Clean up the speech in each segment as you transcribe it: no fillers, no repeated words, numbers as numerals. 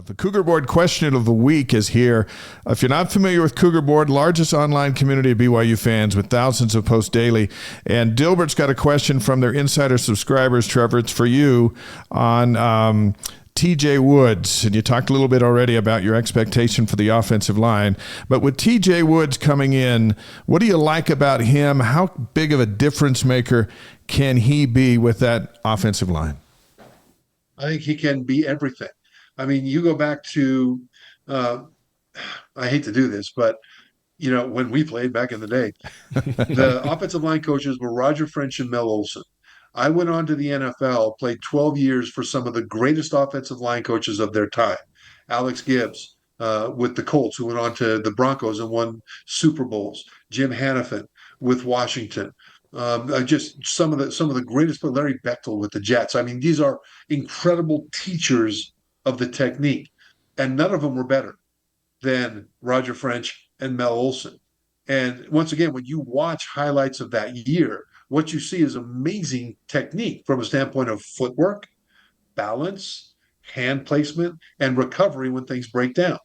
The CougarBoard Question of the Week is here. If you're not familiar with CougarBoard, largest online community of BYU fans with thousands of posts daily. And Dilbert's got a question from their insider subscribers, Trevor. It's for you on TJ Woods. And you talked a little bit already about your expectation for the offensive line. But with TJ Woods coming in, what do you like about him? How big of a difference maker can he be with that offensive line? I think he can be everything. I mean, you go back to, I hate to do this, but when we played back in the day, the offensive line coaches were Roger French and Mel Olson. I went on to the NFL, played 12 years for some of the greatest offensive line coaches of their time. Alex Gibbs with the Colts, who went on to the Broncos and won Super Bowls. Jim Hannafin with Washington. Just some of the greatest, but Larry Bechtel with the Jets. I mean, these are incredible teachers of the technique, and none of them were better than Roger French and Mel Olson. And once again, when you watch highlights of that year, what you see is amazing technique from a standpoint of footwork, balance, hand placement, and recovery when things break down.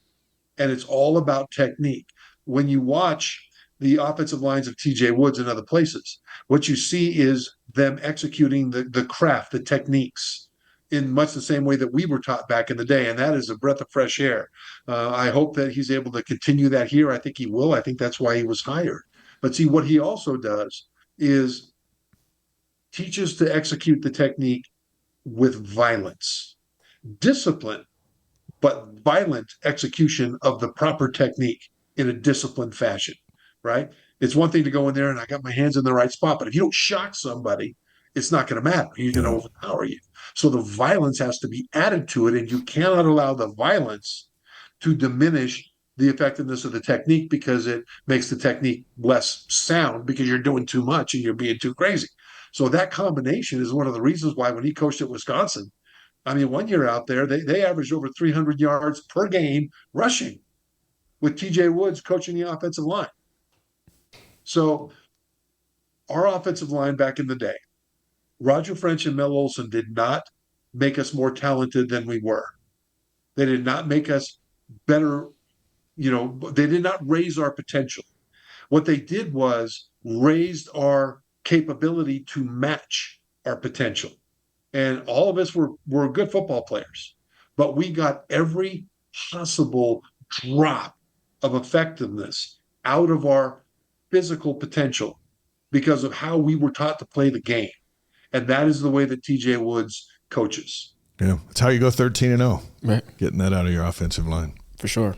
And it's all about technique. When you watch the offensive lines of TJ Woods and other places, what you see is them executing the craft, the techniques, in much the same way that we were taught back in the day, and that is a breath of fresh air. I hope that he's able to continue that here. I think he will. I think that's why he was hired. But see, what he also does is teaches to execute the technique with violence, discipline, but violent execution of the proper technique in a disciplined fashion, right? It's one thing to go in there and I got my hands in the right spot, but if you don't shock somebody, it's not going to matter. He's going to overpower you. So the violence has to be added to it, and you cannot allow the violence to diminish the effectiveness of the technique because it makes the technique less sound because you're doing too much and you're being too crazy. So that combination is one of the reasons why when he coached at Wisconsin, I mean, one year out there, they averaged over 300 yards per game rushing with TJ Woods coaching the offensive line. So our offensive line back in the day, Roger French and Mel Olson did not make us more talented than we were. They did not make us better. They did not raise our potential. What they did was raised our capability to match our potential. And all of us were good football players, but we got every possible drop of effectiveness out of our physical potential because of how we were taught to play the game. And that is the way that TJ Woods coaches. Yeah, that's how you go 13-0. Right. Getting that out of your offensive line. For sure.